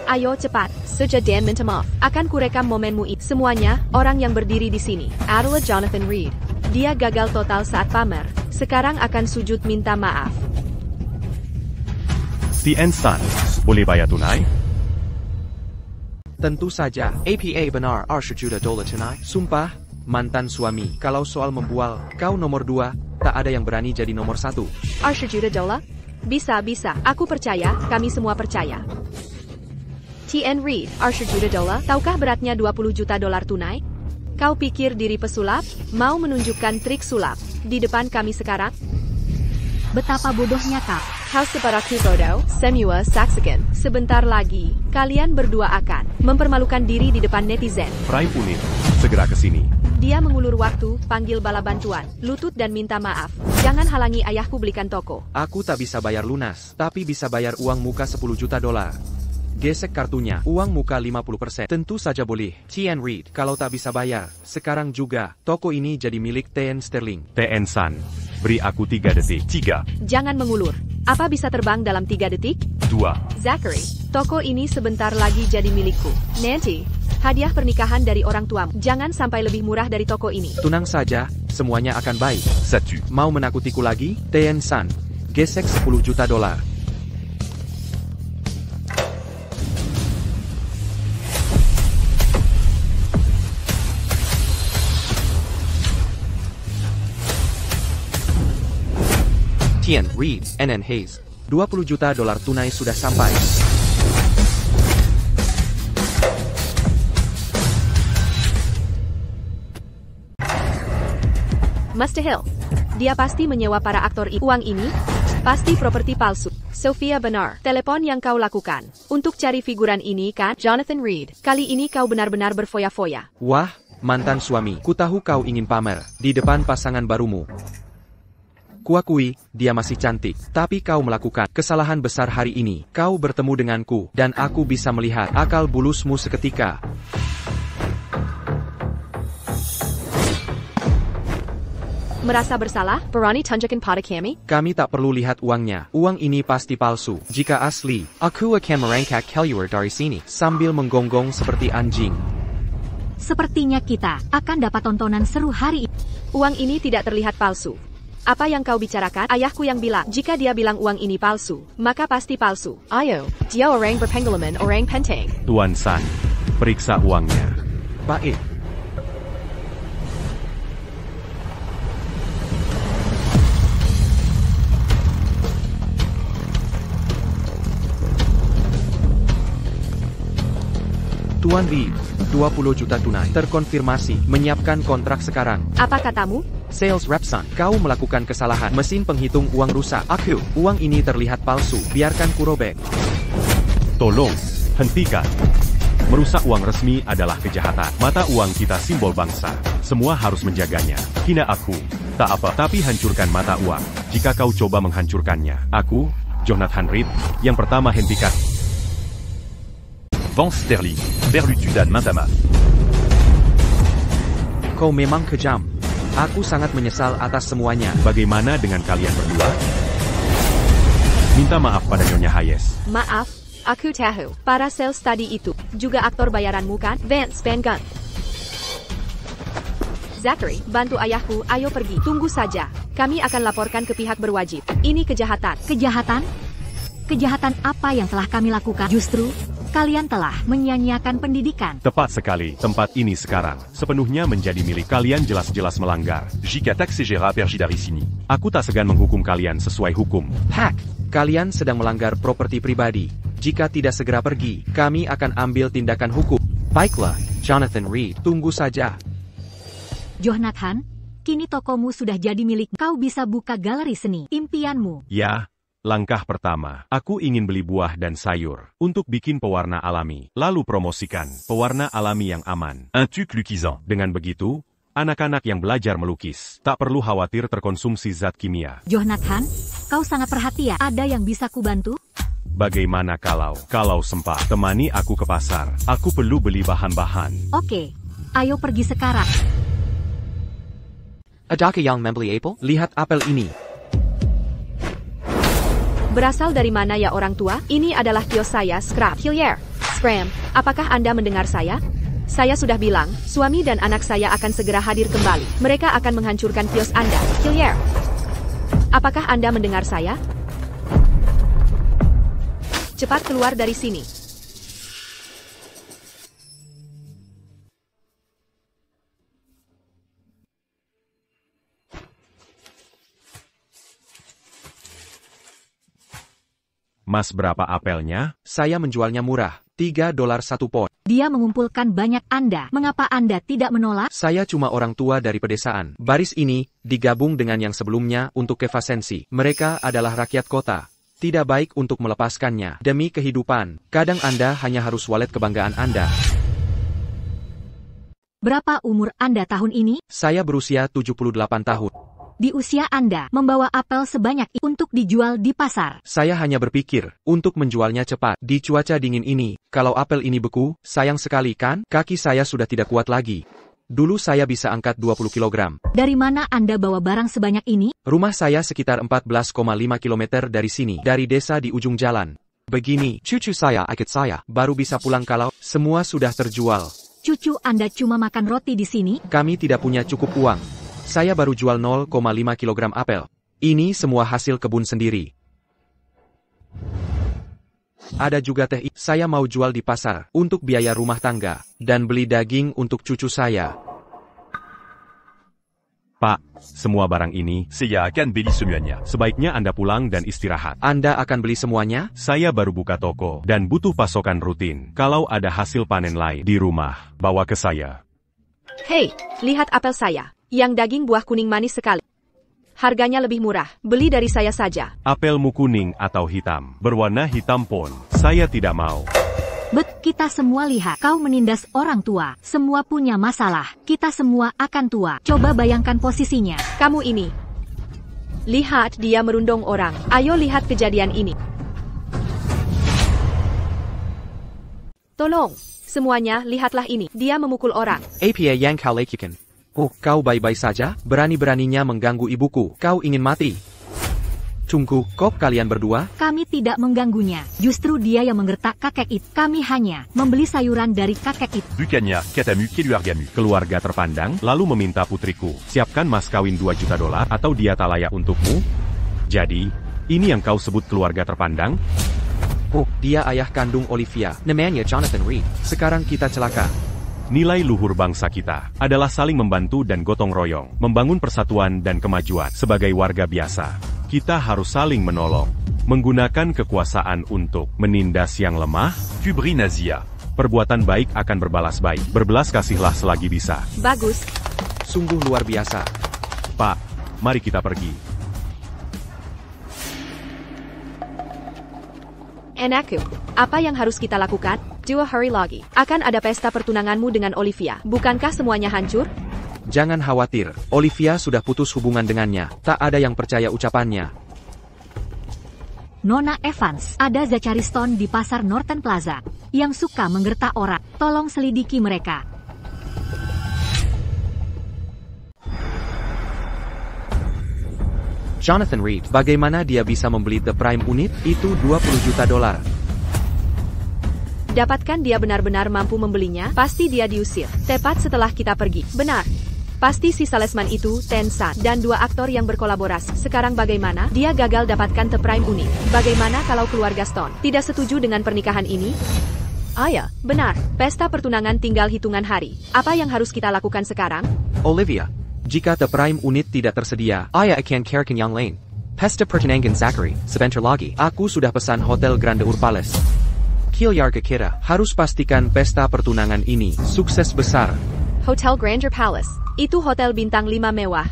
Ayo cepat, sujud dan minta maaf. Akan kurekam momenmu itu. Semuanya, orang yang berdiri di sini adalah Jonathan Reed. Dia gagal total saat pamer. Sekarang akan sujud minta maaf. Tien San, boleh bayar tunai? Tentu saja, APA benar $1 juta tunai. Sumpah, mantan suami, kalau soal membual, kau nomor 2, tak ada yang berani jadi nomor 1. $1 juta? Bisa, aku percaya, kami semua percaya. Tien Reed, $1 juta, tahukah beratnya $20 juta tunai? Kau pikir diri pesulap? Mau menunjukkan trik sulap di depan kami sekarang? Betapa bodohnya kau. House separakku foto, semua saksikan. Sebentar lagi, kalian berdua akan mempermalukan diri di depan netizen. Prime Unit, segera ke sini. Dia mengulur waktu, panggil bala bantuan, lutut dan minta maaf. Jangan halangi ayahku belikan toko. Aku tak bisa bayar lunas, tapi bisa bayar uang muka $10 juta. Gesek kartunya, uang muka 50%. Tentu saja boleh. Tien Reed, kalau tak bisa bayar, sekarang juga, toko ini jadi milik Tien Sterling. Tien San, beri aku 3 detik. 3, Jangan mengulur. Apa bisa terbang dalam 3 detik? 2, Zachary, toko ini sebentar lagi jadi milikku. Nanti, hadiah pernikahan dari orang tuamu. Jangan sampai lebih murah dari toko ini. Tenang saja, semuanya akan baik. 1, Mau menakutiku lagi? Tien San, gesek $10 juta. Tien Reed, NN Hayes, $20 juta tunai sudah sampai. Mustahil. Dia pasti menyewa para aktor uang ini. Pasti properti palsu. Sophia benar. Telepon yang kau lakukan untuk cari figuran ini kan, Jonathan Reed. Kali ini kau benar-benar berfoya-foya. Wah, mantan suami. Kutahu kau ingin pamer di depan pasangan barumu. Kuakui, dia masih cantik. Tapi kau melakukan kesalahan besar hari ini. Kau bertemu denganku, dan aku bisa melihat akal bulusmu seketika. Merasa bersalah, berani tunjukkan pada kami? Kami tak perlu lihat uangnya. Uang ini pasti palsu. Jika asli, aku akan merangkak keluar dari sini sambil menggonggong seperti anjing. Sepertinya kita akan dapat tontonan seru hari ini. Uang ini tidak terlihat palsu. Apa yang kau bicarakan? Ayahku yang bilang, jika dia bilang uang ini palsu, maka pasti palsu. Ayo, dia orang berpengalaman, orang penting. Tuan San, periksa uangnya. Baik. Tuan Lee, 20 juta tunai. Terkonfirmasi, menyiapkan kontrak sekarang. Apa katamu? Sales rep San, kau melakukan kesalahan. Mesin penghitung uang rusak. Uang ini terlihat palsu. Biarkan ku robek. Tolong, hentikan. Merusak uang resmi adalah kejahatan. Mata uang kita simbol bangsa. Semua harus menjaganya. Hina aku. Tak apa, tapi hancurkan mata uang. Jika kau coba menghancurkannya, aku, Jonathan Reed, yang pertama hentikan. Vance sterling. Berlutu dan main à main. Kau memang kejam. Aku sangat menyesal atas semuanya. Bagaimana dengan kalian berdua? Minta maaf pada Nyonya Hayes. Maaf, aku tahu. Para sales tadi itu juga aktor bayaranmu kan? Vance Van Gunn. Zachary, bantu ayahku, ayo pergi. Tunggu saja. Kami akan laporkan ke pihak berwajib. Ini kejahatan. Kejahatan? Kejahatan apa yang telah kami lakukan? Justru, kalian telah menyia-nyiakan pendidikan. Tepat sekali, tempat ini sekarang sepenuhnya menjadi milik kalian, jelas-jelas melanggar. Jika taxegera pergi dari sini. Aku tak segan menghukum kalian sesuai hukum. Hack, kalian sedang melanggar properti pribadi. Jika tidak segera pergi, kami akan ambil tindakan hukum. Baiklah, Jonathan Reed, tunggu saja. Jonathan, kini tokomu sudah jadi milik. Kau bisa buka galeri seni impianmu. Ya. Langkah pertama, aku ingin beli buah dan sayur untuk bikin pewarna alami, lalu promosikan pewarna alami yang aman. Un truc luisant. Dengan begitu, anak-anak yang belajar melukis tak perlu khawatir terkonsumsi zat kimia. Jonathan, kau sangat perhatian. Ada yang bisa kubantu? Bagaimana kalau sempat temani aku ke pasar? Aku perlu beli bahan-bahan. Oke, ayo pergi sekarang. Adakah yang membeli apel? Lihat apel ini. Berasal dari mana ya orang tua? Ini adalah kios saya, Scrap. Hillier. Scram, apakah Anda mendengar saya? Saya sudah bilang, suami dan anak saya akan segera hadir kembali. Mereka akan menghancurkan kios Anda. Hillier. Apakah Anda mendengar saya? Cepat keluar dari sini. Mas, berapa apelnya? Saya menjualnya murah, $3 1 pot. Dia mengumpulkan banyak Anda. Mengapa Anda tidak menolak? Saya cuma orang tua dari pedesaan. Baris ini digabung dengan yang sebelumnya untuk kefasensi. Mereka adalah rakyat kota. Tidak baik untuk melepaskannya. Demi kehidupan, kadang Anda hanya harus walet kebanggaan Anda. Berapa umur Anda tahun ini? Saya berusia 78 tahun. Di usia Anda, membawa apel sebanyak itu untuk dijual di pasar. Saya hanya berpikir untuk menjualnya cepat. Di cuaca dingin ini, kalau apel ini beku, sayang sekali kan? Kaki saya sudah tidak kuat lagi. Dulu saya bisa angkat 20 kg. Dari mana Anda bawa barang sebanyak ini? Rumah saya sekitar 14,5 km dari sini, dari desa di ujung jalan. Begini, cucu saya, akid saya, baru bisa pulang kalau semua sudah terjual. Cucu Anda cuma makan roti di sini? Kami tidak punya cukup uang. Saya baru jual 0,5 kg apel. Ini semua hasil kebun sendiri. Ada juga teh. Saya mau jual di pasar untuk biaya rumah tangga dan beli daging untuk cucu saya. Pak, semua barang ini Saya akan beli semuanya. sebaiknya Anda pulang dan istirahat. Anda akan beli semuanya? Saya baru buka toko dan butuh pasokan rutin. Kalau ada hasil panen lain di rumah, bawa ke saya. Hei, lihat apel saya. Yang daging buah kuning manis sekali. Harganya lebih murah. Beli dari saya saja. Apelmu kuning atau hitam? Berwarna hitam pun. Saya tidak mau. Kita semua lihat. Kau menindas orang tua. Semua punya masalah. Kita semua akan tua. Coba bayangkan posisinya. Kamu ini. Lihat dia merundung orang. Ayo lihat kejadian ini. Tolong. Semuanya, lihatlah ini. Dia memukul orang. Apa yang kau lakukan? Oh, kau baik-baik saja? Berani-beraninya mengganggu ibuku. Kau ingin mati? Tunggu, kok kalian berdua? Kami tidak mengganggunya. Justru dia yang menggertak kakek itu. Kami hanya membeli sayuran dari kakek itu. Bucania, Katamu, Keluargamu. Keluarga terpandang, lalu meminta putriku, siapkan mas kawin $2 juta atau dia tak layak untukmu? Jadi, ini yang kau sebut keluarga terpandang? Oh, dia ayah kandung Olivia. Namanya Jonathan Reed. Sekarang kita celaka. Nilai luhur bangsa kita adalah saling membantu dan gotong royong, membangun persatuan dan kemajuan. Sebagai warga biasa, kita harus saling menolong, menggunakan kekuasaan untuk menindas yang lemah. Fubrinazia. Perbuatan baik akan berbalas baik. Berbelas kasihlah selagi bisa. Bagus. Sungguh luar biasa. Pak, mari kita pergi. Enakku. Apa yang harus kita lakukan? 2 hari lagi. Akan ada pesta pertunanganmu dengan Olivia. Bukankah semuanya hancur? Jangan khawatir. Olivia sudah putus hubungan dengannya. Tak ada yang percaya ucapannya. Nona Evans, ada Zachary Stone di pasar Norton Plaza yang suka menggertak orang. Tolong selidiki mereka. Jonathan Reed, bagaimana dia bisa membeli The Prime unit? Itu $20 juta. Dapatkan dia benar-benar mampu membelinya, pasti dia diusir. Tepat setelah kita pergi. Benar. Pasti si salesman itu, Tensan, dan 2 aktor yang berkolaborasi. Sekarang bagaimana? Dia gagal dapatkan The Prime unit. Bagaimana kalau keluarga Stone tidak setuju dengan pernikahan ini? Ya, benar. Pesta pertunangan tinggal hitungan hari. Apa yang harus kita lakukan sekarang? Olivia, jika The Prime unit tidak tersedia, saya akan carikan yang lain. Pesta pertunangan Zachary, sebentar lagi. Aku sudah pesan Hotel Grande Urpales. Keluarga kita harus pastikan pesta pertunangan ini sukses besar. Hotel Grandeur Palace. Itu hotel bintang 5 mewah.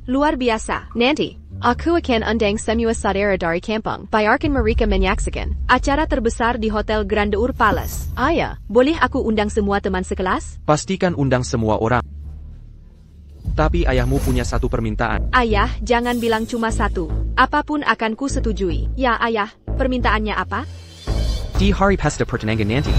Luar biasa. Nanti, aku akan undang semua saudara dari kampung. Biarkan mereka menyaksikan acara terbesar di Hotel Grandeur Palace. Ya, boleh aku undang semua teman sekelas? Pastikan undang semua orang. Tapi ayahmu punya satu permintaan. Ayah, jangan bilang cuma satu. Apapun akan ku setujui. Ya ayah, permintaannya apa? Di hari pesta pertunangan nanti,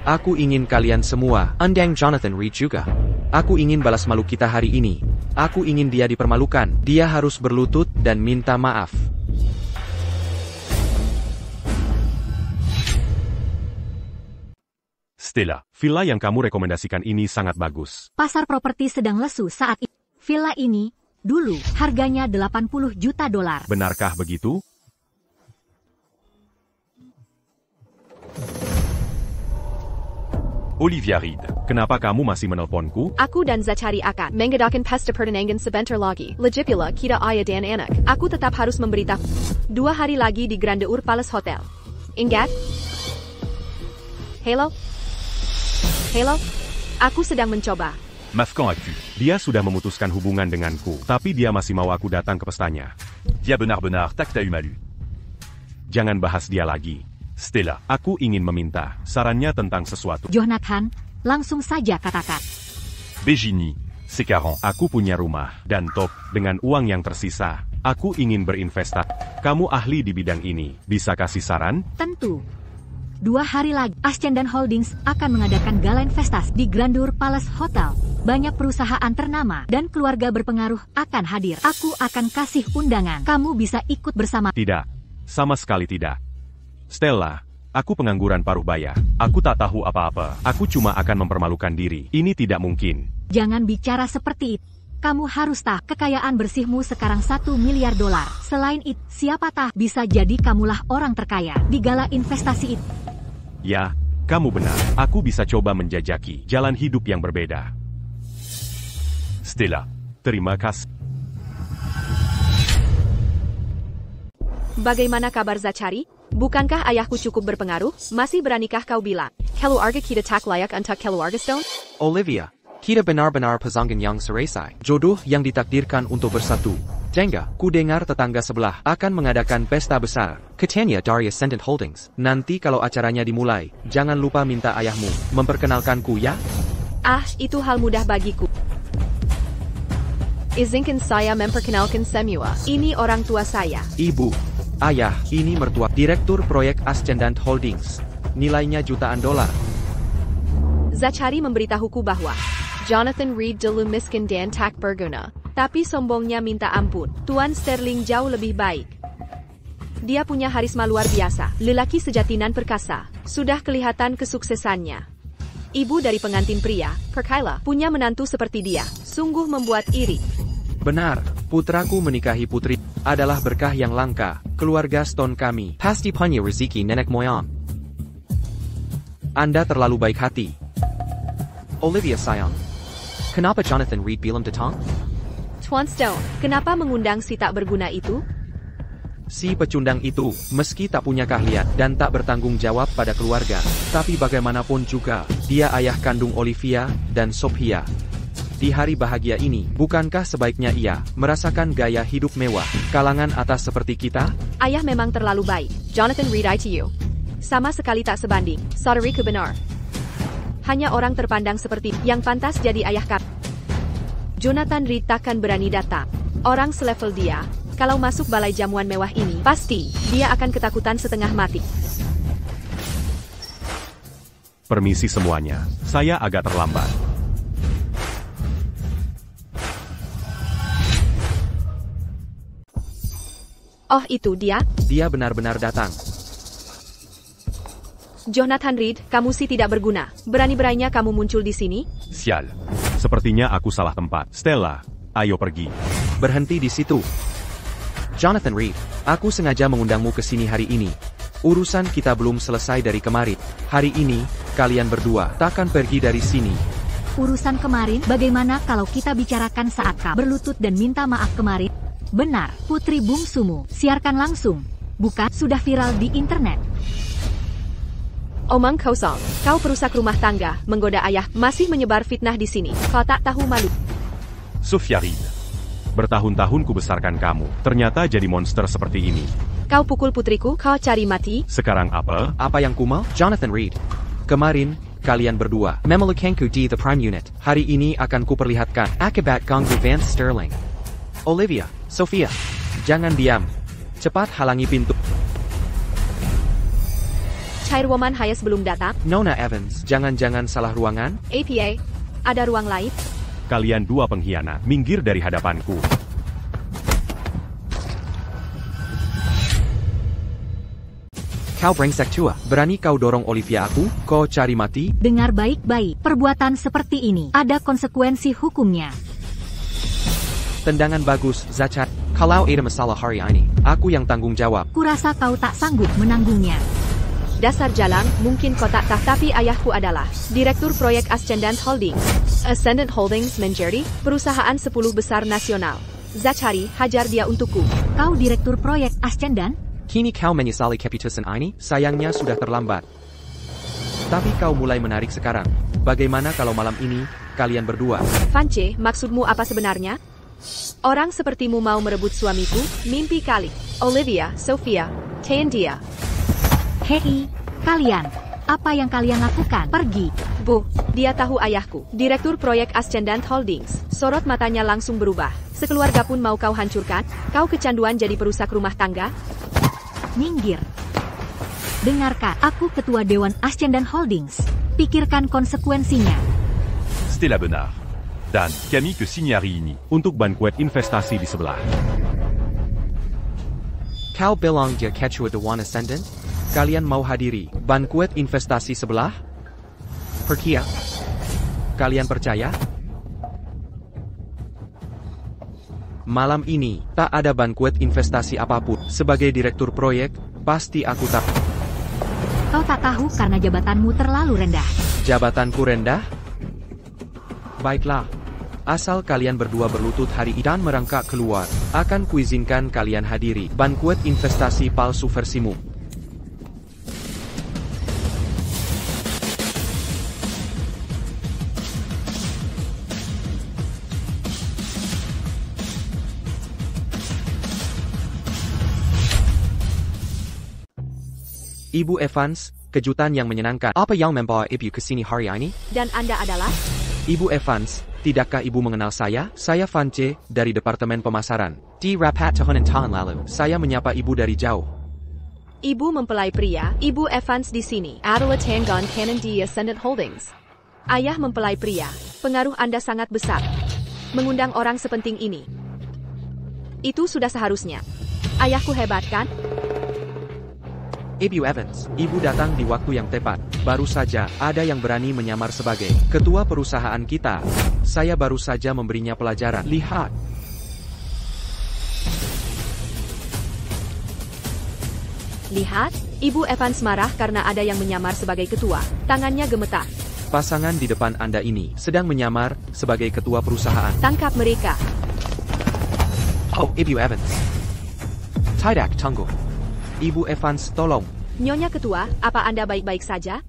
aku ingin kalian semua undang Jonathan Reed juga. Aku ingin balas malu kita hari ini. Aku ingin dia dipermalukan. Dia harus berlutut dan minta maaf. Stella, villa yang kamu rekomendasikan ini sangat bagus. Pasar properti sedang lesu saat ini. Villa ini, dulu, harganya $80 juta. Benarkah begitu? Olivia Reed. Kenapa kamu masih menelponku? Aku dan Zachary akan mengadakan pesta pertunangan sebentar lagi. Lagipula kita ayah dan anak. Aku tetap harus memberitahu. 2 hari lagi di Grandeur Palace Hotel. Ingat? Halo? Halo? Aku sedang mencoba. Maf, quand as-tu? Dia sudah memutuskan hubungan denganku, tapi dia masih mau aku datang ke pestanya. Dia benar-benar tak t'as eu malu. Jangan bahas dia lagi. Stella, aku ingin meminta sarannya tentang sesuatu. Jonathan, langsung saja katakan. Begini, sekarang Aku punya rumah dan top dengan uang yang tersisa. Aku ingin berinvestasi. Kamu ahli di bidang ini. Bisa kasih saran? Tentu. 2 hari lagi, Ascendan Holdings akan mengadakan gala investasi di Grandeur Palace Hotel. Banyak perusahaan ternama dan keluarga berpengaruh akan hadir. Aku akan kasih undangan. Kamu bisa ikut bersama. Tidak. Sama sekali tidak. Stella, aku pengangguran paruh baya. Aku tak tahu apa-apa. Aku cuma akan mempermalukan diri. Ini tidak mungkin. Jangan bicara seperti itu. Kamu harus tahu, kekayaan bersihmu sekarang $1 miliar. Selain itu, siapa tahu bisa jadi kamulah orang terkaya di gala investasi itu. Ya, kamu benar. Aku bisa coba menjajaki jalan hidup yang berbeda. Stella, terima kasih. Bagaimana kabar Zachary? Bukankah ayahku cukup berpengaruh? Masih beranikah kau bilang, keluarga kita tak layak untuk keluarga Stone? Olivia, Kita benar-benar pasangan yang seresai. Jodoh yang ditakdirkan untuk bersatu. Jangga, ku dengar tetangga sebelah akan mengadakan pesta besar. Katanya dari Ascendant Holdings. Nanti kalau acaranya dimulai, jangan lupa minta ayahmu memperkenalkanku ya. Ah, itu hal mudah bagiku. Izinkan saya memperkenalkan semua. Ini orang tua saya. Ibu, ayah, ini mertua Direktur Proyek Ascendant Holdings. Nilainya jutaan dolar. Zachary memberitahuku bahwa Jonathan Reed dulu miskin dan tak berguna. Tapi sombongnya minta ampun. Tuan Sterling jauh lebih baik. Dia punya harisma luar biasa. Lelaki sejati nan perkasa. Sudah kelihatan kesuksesannya. Ibu dari pengantin pria, Perkaila, punya menantu seperti dia. Sungguh membuat iri. Benar, putraku menikahi putri. Adalah berkah yang langka. Keluarga Stone kami. Pasti punya rezeki nenek moyang. Anda terlalu baik hati. Olivia sayang. Kenapa Jonathan Reed bilang datang? Tuan Stone, kenapa mengundang si tak berguna itu? Si pecundang itu, meski tak punya keahlian dan tak bertanggung jawab pada keluarga, tapi bagaimanapun juga, dia ayah kandung Olivia dan Sophia. Di hari bahagia ini, bukankah sebaiknya ia merasakan gaya hidup mewah, kalangan atas seperti kita? Ayah memang terlalu baik. Jonathan Reed ITU. Sama sekali tak sebanding. Saudariku benar. Hanya orang terpandang seperti yang pantas jadi ayah kami. Jonathan Reed takkan berani datang. Orang selevel dia, kalau masuk balai jamuan mewah ini, pasti dia akan ketakutan setengah mati. Permisi semuanya, saya agak terlambat. Oh itu dia? Dia benar-benar datang. Jonathan Reed, kamu sih tidak berguna. Berani-beraninya kamu muncul di sini? Sial. Sepertinya aku salah tempat. Stella, ayo pergi. Berhenti di situ. Jonathan Reed, aku sengaja mengundangmu ke sini hari ini. Urusan kita belum selesai dari kemarin. Hari ini, kalian berdua takkan pergi dari sini. Urusan kemarin, bagaimana kalau kita bicarakan saat kau berlutut dan minta maaf kemarin? Benar, Putri Bungsumu, siarkan langsung. Bukan, sudah viral di internet. Omong kosong, kau perusak rumah tangga, menggoda ayah, masih menyebar fitnah di sini. Kau tak tahu malu. Sophia Reed. Bertahun-tahun kubesarkan kamu, ternyata jadi monster seperti ini. Kau pukul putriku, kau cari mati. Sekarang apa? Apa yang kumal? Jonathan Reed. Kemarin, kalian berdua memelukkanku di The Prime Unit. Hari ini akan kuperlihatkan akibat ganggu Vance Sterling. Olivia, Sophia, jangan diam. Cepat halangi pintu. Chairwoman Hayes belum datang. Nona Evans, jangan-jangan salah ruangan? APA, ada ruang lain? Kalian dua pengkhianat, minggir dari hadapanku. Kau brengsek tua, berani kau dorong Olivia aku? Kau cari mati? Dengar baik-baik, perbuatan seperti ini ada konsekuensi hukumnya. Tendangan bagus, Zachary. Kalau ada masalah hari ini, aku yang tanggung jawab. Kurasa kau tak sanggup menanggungnya. Dasar jalang, mungkin kau tak tahu, tapi ayahku adalah Direktur Proyek Ascendant Holdings. Ascendant Holdings menjadi perusahaan 10 besar nasional. Zachary, hajar dia untukku. Kau Direktur Proyek Ascendant? Kini kau menyesali keputusan ini? Sayangnya sudah terlambat. Tapi kau mulai menarik sekarang. Bagaimana kalau malam ini, kalian berdua? Vance, maksudmu apa sebenarnya? Orang sepertimu mau merebut suamiku? Mimpi kali. Olivia, Sophia, tahan dia. Hei, kalian. Apa yang kalian lakukan? Pergi. Bu, dia tahu ayahku. Direktur Proyek Ascendant Holdings. Sorot matanya langsung berubah. Sekeluarga pun mau kau hancurkan? Kau kecanduan jadi perusak rumah tangga? Minggir. Dengarkan, aku ketua Dewan Ascendant Holdings. Pikirkan konsekuensinya. Stella Bernard. Dan Camille ke sini hari ini. Untuk bankuet investasi di sebelah. Kau bilang dia ketua Dewan Ascendant? Kalian mau hadiri bankuet investasi sebelah? Perkia? Kalian percaya? Malam ini, tak ada bankuet investasi apapun. Sebagai direktur proyek, pasti aku tak. Kau tak tahu karena jabatanmu terlalu rendah. Jabatanku rendah? Baiklah. Asal kalian berdua berlutut hari ini dan merangkak keluar, akan kuizinkan kalian hadiri bankuet investasi palsu versimu. Ibu Evans, kejutan yang menyenangkan. Apa yang membawa ibu ke sini hari ini? Dan Anda adalah? Ibu Evans, tidakkah ibu mengenal saya? Saya Vance, dari Departemen Pemasaran. Di rapat tahun lalu, saya menyapa ibu dari jauh. Ibu mempelai pria, Ibu Evans di sini. Adalah Tanggon Cannon di Ascendant Holdings. Ayah mempelai pria, pengaruh Anda sangat besar. Mengundang orang sepenting ini. Itu sudah seharusnya. Ayahku hebat kan? Ibu Evans, ibu datang di waktu yang tepat. Baru saja, ada yang berani menyamar sebagai ketua perusahaan kita. Saya baru saja memberinya pelajaran. Lihat. Lihat, Ibu Evans marah karena ada yang menyamar sebagai ketua. Tangannya gemetar. Pasangan di depan Anda ini sedang menyamar sebagai ketua perusahaan. Tangkap mereka. Oh, Ibu Evans. Tidak, tunggu. Ibu Evans, tolong. Nyonya Ketua, apa Anda baik-baik saja?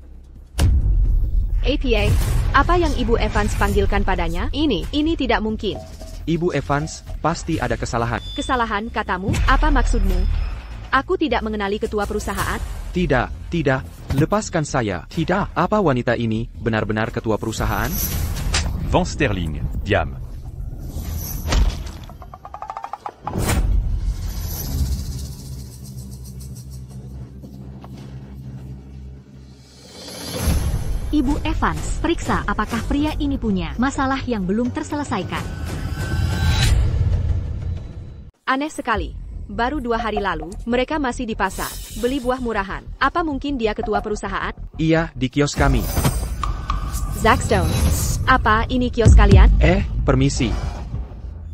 APA, apa yang Ibu Evans panggilkan padanya? Ini tidak mungkin. Ibu Evans, pasti ada kesalahan. Kesalahan, katamu? Apa maksudmu? Aku tidak mengenali ketua perusahaan? Tidak. Lepaskan saya. Tidak. Apa wanita ini benar-benar ketua perusahaan? Van Sterling, diam. Ibu Evans, periksa apakah pria ini punya masalah yang belum terselesaikan. Aneh sekali. Baru 2 hari lalu, mereka masih di pasar, beli buah murahan. Apa mungkin dia ketua perusahaan? Iya, di kios kami. Zack Stone. Apa ini kios kalian? Permisi.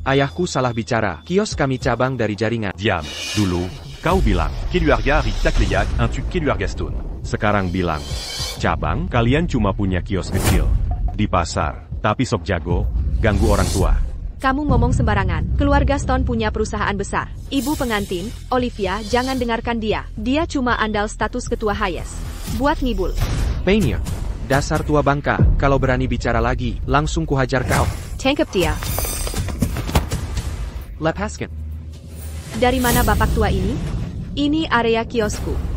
Ayahku salah bicara. Kios kami cabang dari jaringan. Diam. Dulu, kau bilang, Keluarga Ritak Leyak, un tu Keluarga Stone. Sekarang bilang, cabang, kalian cuma punya kios kecil. Di pasar, tapi sok jago, ganggu orang tua. Kamu ngomong sembarangan. Keluarga Stone punya perusahaan besar. Ibu pengantin, Olivia, jangan dengarkan dia. Dia cuma andal status ketua Hayes. Buat ngibul. Payne, dasar tua bangka. Kalau berani bicara lagi, langsung kuhajar kau. Tangkap dia. Lepaskan. Dari mana bapak tua ini? Ini area kiosku.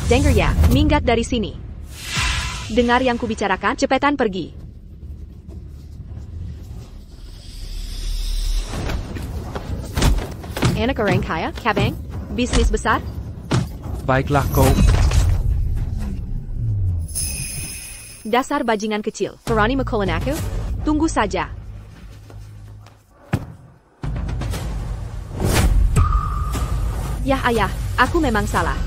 Dengar ya, minggat dari sini. Dengar yang kubicarakan, cepetan pergi. Anak orang kaya, kabang, bisnis besar. Baiklah kau. Dasar bajingan kecil. Berani mekolen aku? Tunggu saja. Yah ayah, aku memang salah.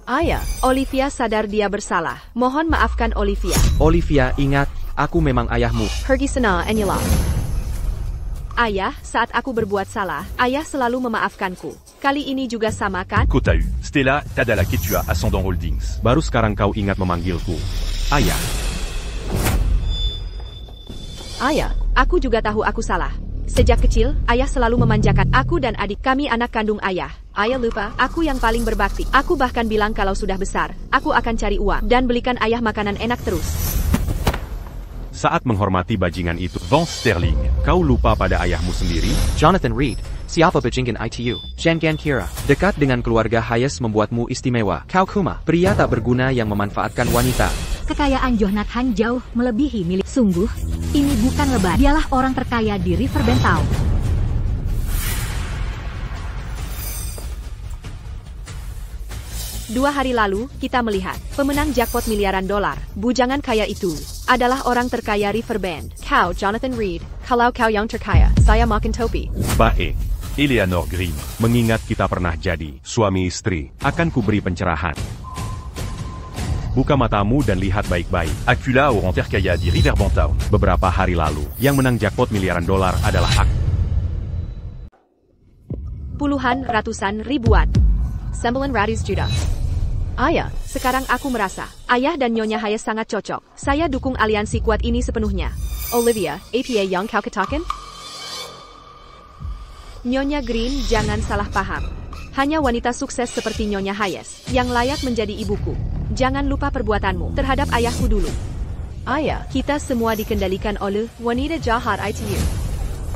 Ayah, Olivia sadar dia bersalah. Mohon maafkan Olivia. Olivia, ingat, aku memang ayahmu. Pergi sana, Angela. Ayah, saat aku berbuat salah, ayah selalu memaafkanku. Kali ini juga sama kan? Kota U, Stella, Tadala Ketua, Ascendant Holdings. Baru sekarang kau ingat memanggilku. Ayah. Ayah, aku juga tahu aku salah. Sejak kecil, ayah selalu memanjakan aku dan adik kami anak kandung ayah. Ayah lupa, aku yang paling berbakti. Aku bahkan bilang kalau sudah besar, aku akan cari uang dan belikan ayah makanan enak terus. Saat menghormati bajingan itu, Van Sterling, kau lupa pada ayahmu sendiri? Jonathan Reed, siapa bajingan itu? Jangan kira, dekat dengan keluarga Hayes membuatmu istimewa. Kau kuma, pria tak berguna yang memanfaatkan wanita. Kekayaan Jonathan jauh melebihi milik. Sungguh, ini bukan lebar. Dialah orang terkaya di Riverbend Town. Dua hari lalu, kita melihat pemenang jackpot miliaran dolar. Bujangan kaya itu adalah orang terkaya Riverbend. Kau, Jonathan Reed. Kalau kau yang terkaya, saya makan topi. Baik. Eleanor Green. Mengingat kita pernah jadi suami istri, akan kuberi pencerahan. Buka matamu dan lihat baik-baik. Acula orang terkaya di Riverbend Town. Beberapa hari lalu, yang menang jackpot miliaran dolar adalah aku. Puluhan, ratusan, ribuan. 900 juta. Ayah, sekarang aku merasa, ayah dan Nyonya Hayes sangat cocok. Saya dukung aliansi kuat ini sepenuhnya. Olivia, APA yang kau katakan? Nyonya Green, jangan salah paham. Hanya wanita sukses seperti Nyonya Hayes, yang layak menjadi ibuku. Jangan lupa perbuatanmu terhadap ayahku dulu. Ayah, kita semua dikendalikan oleh wanita jahat itu.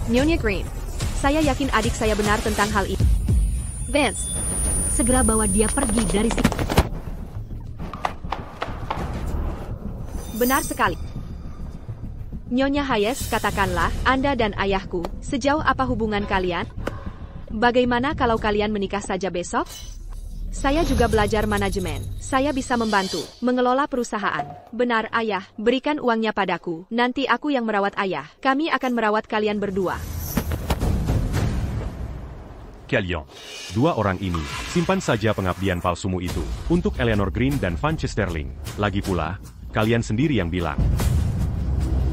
Nyonya Green, saya yakin adik saya benar tentang hal ini. Vance, Segera bawa dia pergi dari sini. Benar sekali. Nyonya Hayes, katakanlah, Anda dan ayahku, sejauh apa hubungan kalian? Bagaimana kalau kalian menikah saja besok? Saya juga belajar manajemen. Saya bisa membantu mengelola perusahaan. Benar, ayah. Berikan uangnya padaku. Nanti aku yang merawat ayah. Kami akan merawat kalian berdua. Calian. Dua orang ini, simpan saja pengabdian palsumu itu, untuk Eleanor Green dan Van Chesterling. Lagi pula, kalian sendiri yang bilang.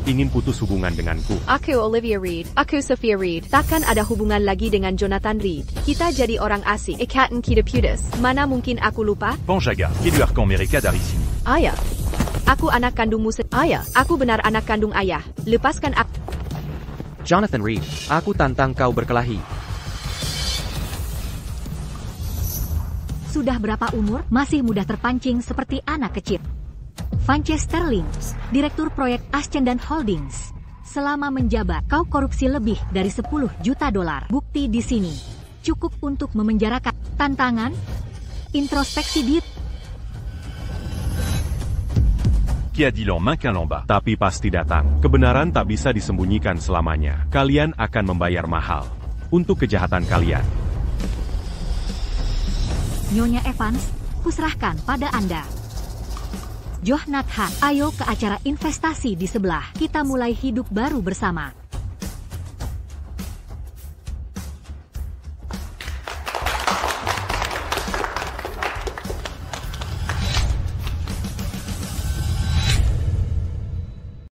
Ingin putus hubungan denganku. Aku Olivia Reed. Aku Sophia Reed. Takkan ada hubungan lagi dengan Jonathan Reed. Kita jadi orang asing. Ikatan kita putus. Mana mungkin aku lupa? Panjaga, Keluarkan mereka dari sini. Ayah. Aku anak kandungmu. Ayah. Aku benar anak kandung ayah. Lepaskan aku. Jonathan Reed, aku tantang kau berkelahi. Sudah berapa umur? Masih mudah terpancing seperti anak kecil. Van Chesterling, Direktur Proyek Ascendan Holdings. Selama menjabat, kau korupsi lebih dari 10 juta dolar. Bukti di sini. Cukup untuk memenjarakan. Tantangan? Introspeksi diri. Qui a dit l'en main qu'un lamba. Tapi pasti datang. Kebenaran tak bisa disembunyikan selamanya. Kalian akan membayar mahal untuk kejahatan kalian. Nyonya Evans, kuserahkan pada Anda. Jonathan, ayo ke acara investasi di sebelah. Kita mulai hidup baru bersama.